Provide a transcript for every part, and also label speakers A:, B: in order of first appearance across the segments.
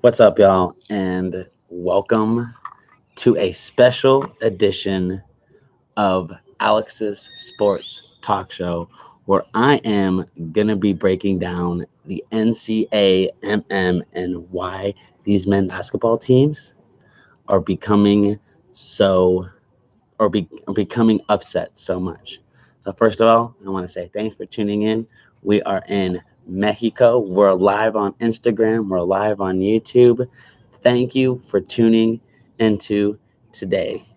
A: What's up, y'all, and welcome to a special edition of Alex's Sports Talk Show, where I am going to be breaking down the NCAAM and why these men's basketball teams are becoming so are becoming upset so much. So first of all, I want to say thanks for tuning in. We are in Mexico. We're live on Instagram. We're live on YouTube. Thank you for tuning into today.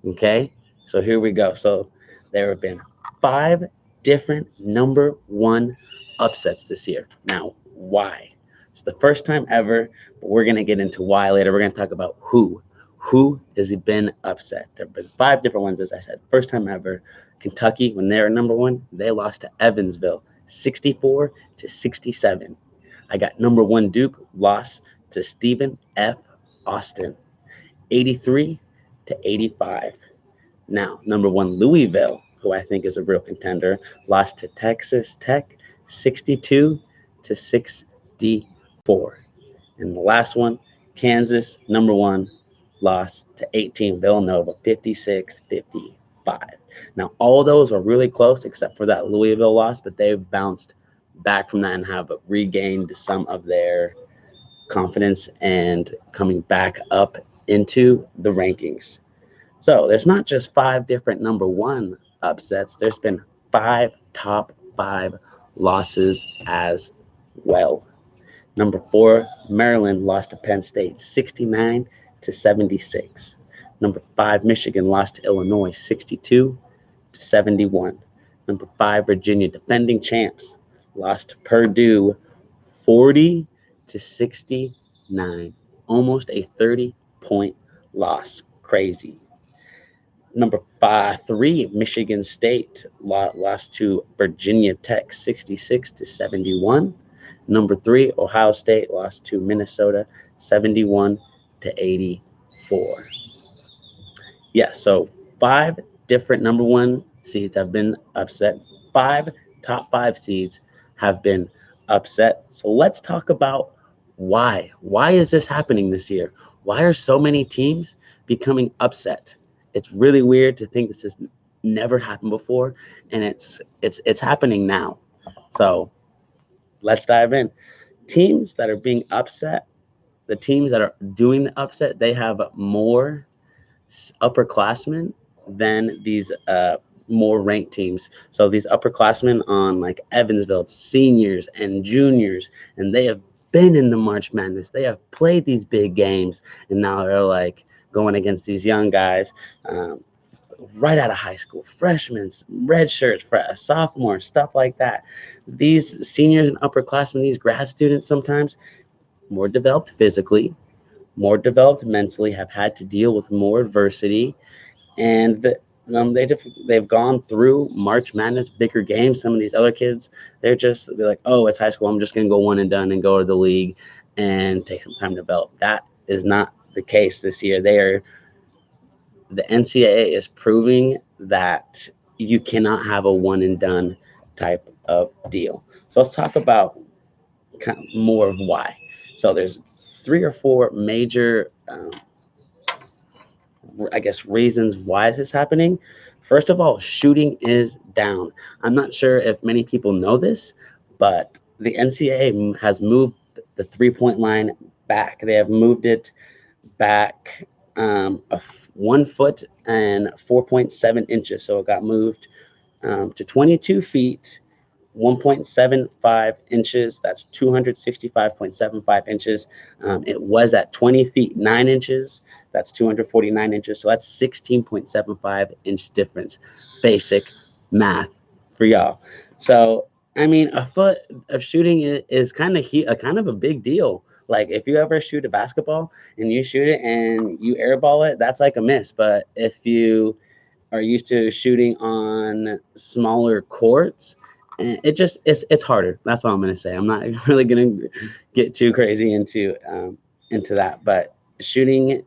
A: Okay, so here we go. So there have been five different number one upsets this year. Now, why? It's the first time ever, but we're going to get into why later. We're going to talk about who has been upset. There have been five different ones, as I said. First time ever, Kentucky, when they were number one, they lost to Evansville 64-67. I got number one Duke lost to Stephen F. Austin 83-85. Now, number one Louisville, who I think is a real contender, lost to Texas Tech 62-64. And the last one, Kansas, number one, lost to 18 Villanova 56-55. Now, all of those are really close except for that Louisville loss, but they've bounced back from that and have regained some of their confidence and coming back up into the rankings. So there's not just five different number one upsets, there's been five top five losses as well. Number four, Maryland lost to Penn State 69-76. Number five, Michigan lost to Illinois 62-71. Number five, Virginia, defending champs, lost to Purdue 40-69. Almost a 30-point loss. Crazy. Number three, Michigan State lost to Virginia Tech 66-71. Number three, Ohio State lost to Minnesota 71-84. Yeah, so five different number one seeds have been upset. Five top five seeds have been upset. So let's talk about why. Why is this happening this year? Why are so many teams becoming upset? It's really weird to think this has never happened before, and it's happening now. So let's dive in. Teams that are being upset, the teams that are doing the upset, they have more upperclassmen than these more ranked teams. So these upperclassmen on like Evansville, seniors and juniors, and they have been in the March Madness. They have played these big games, and now they're like going against these young guys right out of high school, freshmen, red shirts, sophomores, stuff like that. These seniors and upperclassmen, these grad students, sometimes more developed physically, more developed mentally, have had to deal with more adversity, and they've gone through March Madness, bigger games. Some of these other kids, they're like, oh, it's high school. I'm just gonna go one and done and go to the league and take some time to develop. That is not the case this year. The NCAA is proving that you cannot have a one and done type of deal. So let's talk about kind of more of why. So there's three or four major I guess reasons why this is happening. First of all, shooting is down. I'm not sure if many people know this, but the NCAA has moved the 3-point line back. They have moved it back 1 foot and 4.7 inches. So it got moved to 22 feet 1.75 inches. That's 265.75 inches. It was at 20 feet 9 inches. That's 249 inches. So that's 16.75 inch difference. Basic math for y'all. So I mean, a foot of shooting is kind of a big deal. Like if you ever shoot a basketball and you shoot it and you airball it, that's like a miss. But if you are used to shooting on smaller courts, and it's harder. That's all I'm gonna say. I'm not really gonna get too crazy into that, but shooting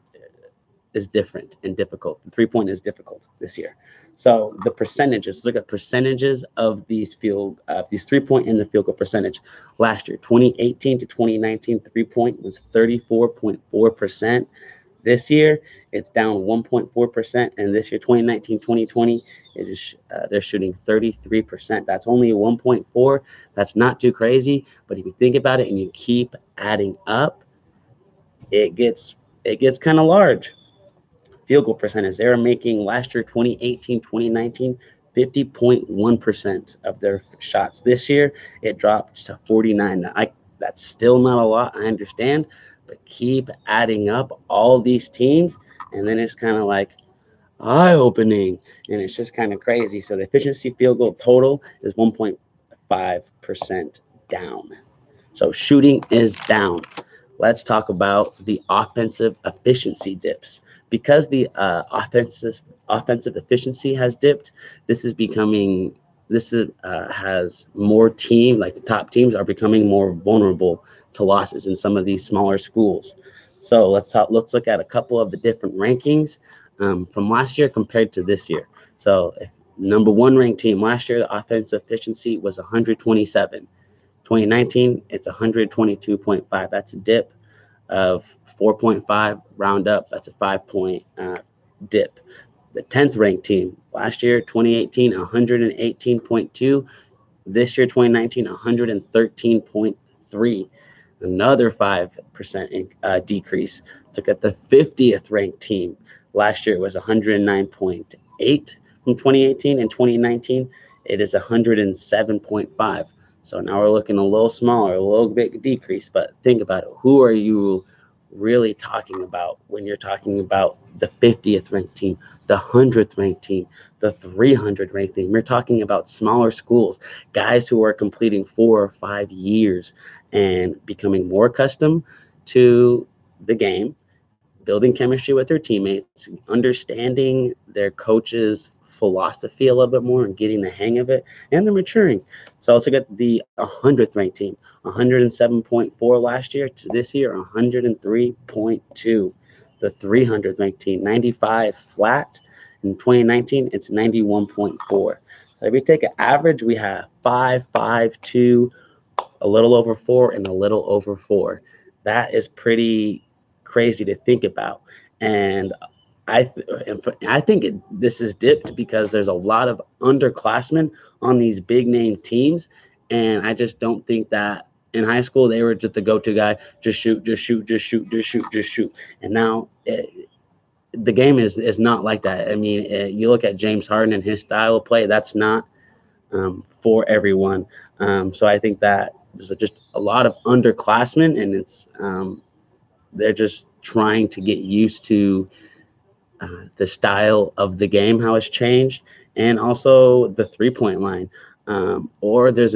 A: is different and difficult. The 3-point is difficult this year. So the percentages, look at percentages of these 3-point and the field goal percentage. Last year, 2018 to 2019, 3-point was 34.4%. This year, it's down 1.4%, and this year, 2019, 2020, they're shooting 33%. That's only 1.4. That's not too crazy, but if you think about it and you keep adding up, it gets kind of large. Field goal percentage, they were making last year, 2018, 2019, 50.1% of their shots. This year, it dropped to 49. That's still not a lot, I understand, but keep adding up all these teams, and then it's kind of like eye-opening, and it's just kind of crazy. So the efficiency field goal total is 1.5% down. So shooting is down. Let's talk about the offensive efficiency dips. Because the offensive efficiency has dipped, has more like the top teams are becoming more vulnerable to losses in some of these smaller schools. So let's look at a couple of the different rankings from last year compared to this year. So if number 1 ranked team last year, the offensive efficiency was 127. 2019, it's 122.5. That's a dip of 4.5. Round up, that's a 5-point dip. The 10th ranked team last year, 2018, 118.2. This year, 2019, 113.3. Another 5% decrease. Look at the 50th ranked team. Last year, it was 109.8 from 2018, and 2019, it is 107.5. So now we're looking a little smaller, a little bit decrease. But think about it. Who are you really talking about when you're talking about the 50th ranked team, the 100th ranked team, the 300th ranked team? We're talking about smaller schools, guys who are completing 4 or 5 years and becoming more accustomed to the game, building chemistry with their teammates, understanding their coach's philosophy a little bit more and getting the hang of it, and they're maturing. So let's look at the 100th ranked team, 107.4 last year to this year, 103.2. The 300th ranked team, 95 flat. In 2019, it's 91.4. So if we take an average, we have 5, 5, 2, a little over 4, and a little over 4. That is pretty crazy to think about. And I think this is dipped because there's a lot of underclassmen on these big name teams, and I just don't think that in high school they were just the go-to guy, just shoot, just shoot, just shoot, just shoot, just shoot. And now the game is not like that. I mean, you look at James Harden and his style of play, that's not for everyone. So I think that there's just a lot of underclassmen, and it's they're just trying to get used to the style of the game, how it's changed, and also the 3-point line. Or there's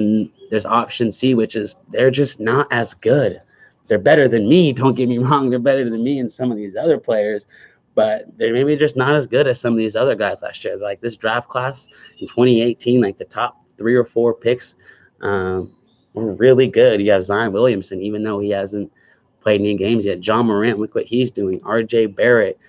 A: option C, which is they're just not as good. They're better than me. Don't get me wrong. They're better than me and some of these other players, but they're maybe just not as good as some of these other guys last year. Like this draft class in 2018, like the top 3 or 4 picks were really good. You have Zion Williamson, even though he hasn't played any games yet. John Morant, look what he's doing. R.J. Barrett,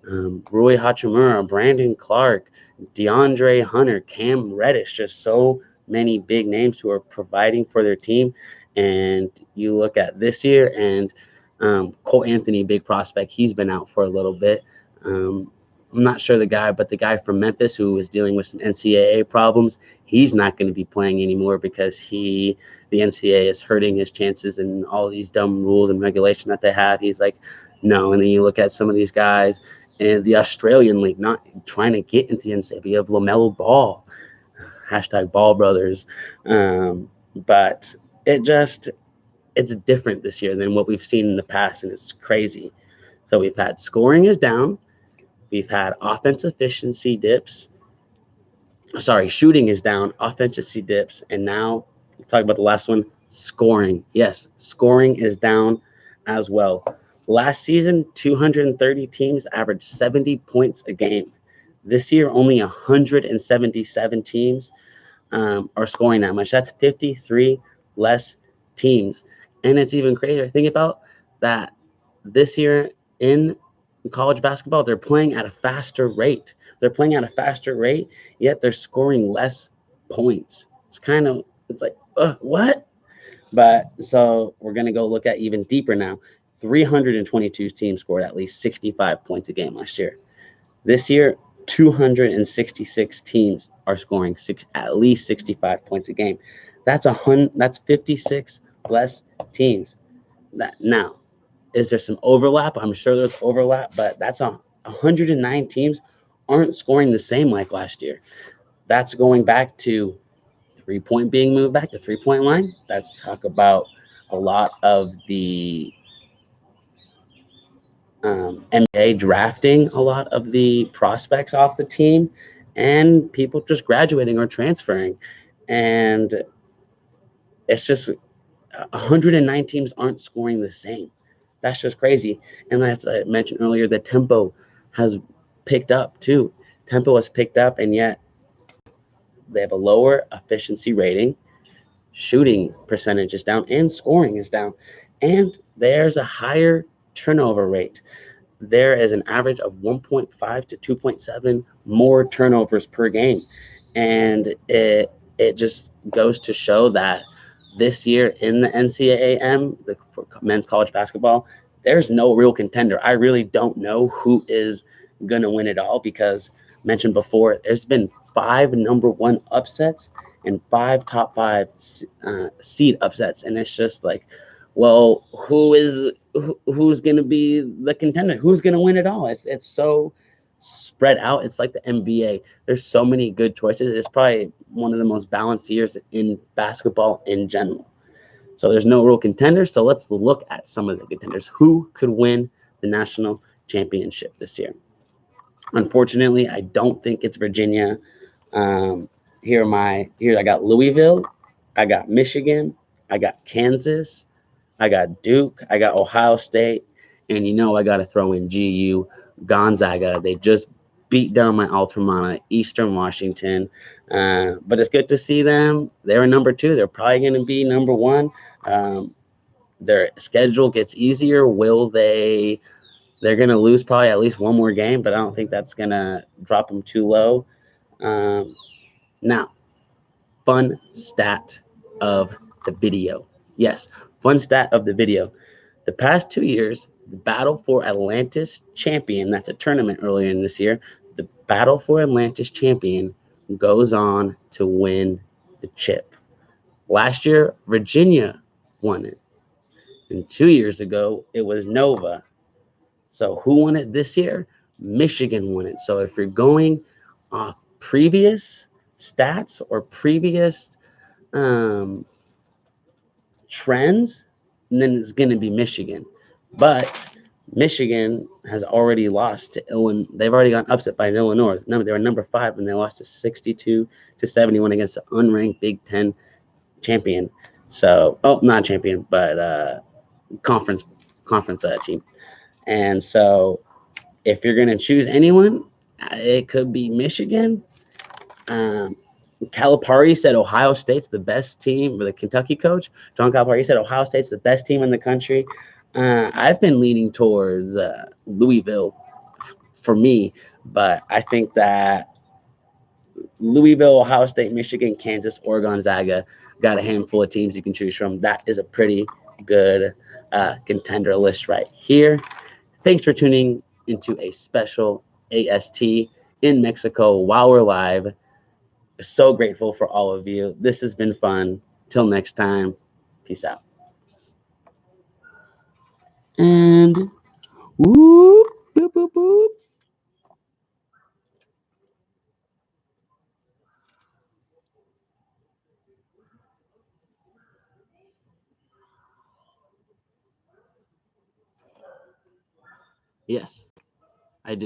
A: Rui Hachimura, Brandon Clark, DeAndre Hunter, Cam Reddish, just so many big names who are providing for their team. And you look at this year, and Cole Anthony, big prospect, he's been out for a little bit. I'm not sure the guy from Memphis who is dealing with some NCAA problems, he's not going to be playing anymore because the NCAA is hurting his chances and all these dumb rules and regulation that they have. He's like, no. And then you look at some of these guys in the Australian League not trying to get into the NCAA. You have LaMelo Ball, hashtag Ball Brothers. But it's different this year than what we've seen in the past, and it's crazy. So we've had scoring is down. We've had offensive efficiency dips. Sorry, shooting is down, offensive dips, and now we'll talk about the last one, scoring. Yes, scoring is down as well. Last season, 230 teams averaged 70 points a game. This year, only 177 teams are scoring that much. That's 53 less teams. And it's even crazier. Think about that this year in college basketball, they're playing at a faster rate. They're playing at a faster rate, yet they're scoring less points. It's like, what? But so we're going to go look at even deeper now. 322 teams scored at least 65 points a game last year. This year, 266 teams are scoring at least 65 points a game. That's 56 less teams. Now, is there some overlap? I'm sure there's overlap, but 109 teams aren't scoring the same like last year. That's going back to 3-point being moved back to 3-point line. Let's talk about a lot of the NBA drafting a lot of the prospects off the team, and people just graduating or transferring. And it's just 109 teams aren't scoring the same. That's just crazy. And as I mentioned earlier, the tempo has picked up too. Tempo has picked up, and yet they have a lower efficiency rating. Shooting percentage is down, and scoring is down. And there's a higher turnover rate. There is an average of 1.5 to 2.7 more turnovers per game. And it just goes to show that this year in the NCAAM, for men's college basketball, there's no real contender. I really don't know who is going to win it all because, mentioned before, there's been 5 number 1 upsets and 5 top 5 seed upsets. And it's just like, well, who's going to be the contender? Who's going to win it all? It's so spread out. It's like the NBA. There's so many good choices. It's probably one of the most balanced years in basketball in general. So there's no real contenders. So let's look at some of the contenders. Who could win the national championship this year? Unfortunately, I don't think it's Virginia. Here I got Louisville, I got Michigan, I got Kansas, I got Duke, I got Ohio State, and I got to throw in GU, Gonzaga. They just beat down my alma mater, Eastern Washington. But it's good to see them. They're number 2. They're probably going to be number 1. Their schedule gets easier. They're going to lose probably at least one more game, but I don't think that's going to drop them too low. Now, fun stat of the video. Yes, fun stat of the video. The past 2 years, the Battle for Atlantis champion, that's a tournament earlier in this year, the Battle for Atlantis champion goes on to win the chip. Last year, Virginia won it. And 2 years ago, it was Nova. So who won it this year? Michigan won it. So if you're going off previous stats or previous trends, then it's going to be Michigan. But Michigan has already lost to Illinois. They've already gotten upset by Illinois. No, they were number 5, and they lost to 62-71 against the unranked Big Ten champion. So, not champion, but conference team. And so, if you're going to choose anyone, it could be Michigan. Calipari said Ohio State's the best team. The Kentucky coach, John Calipari, said Ohio State's the best team in the country. I've been leaning towards Louisville for me, but I think that Louisville, Ohio State, Michigan, Kansas, or Gonzaga got a handful of teams you can choose from. That is a pretty good contender list right here. Thanks for tuning into a special AST in Mexico while we're live. So grateful for all of you. This has been fun. Till next time, peace out. And whoop, boop, boop, boop. Yes.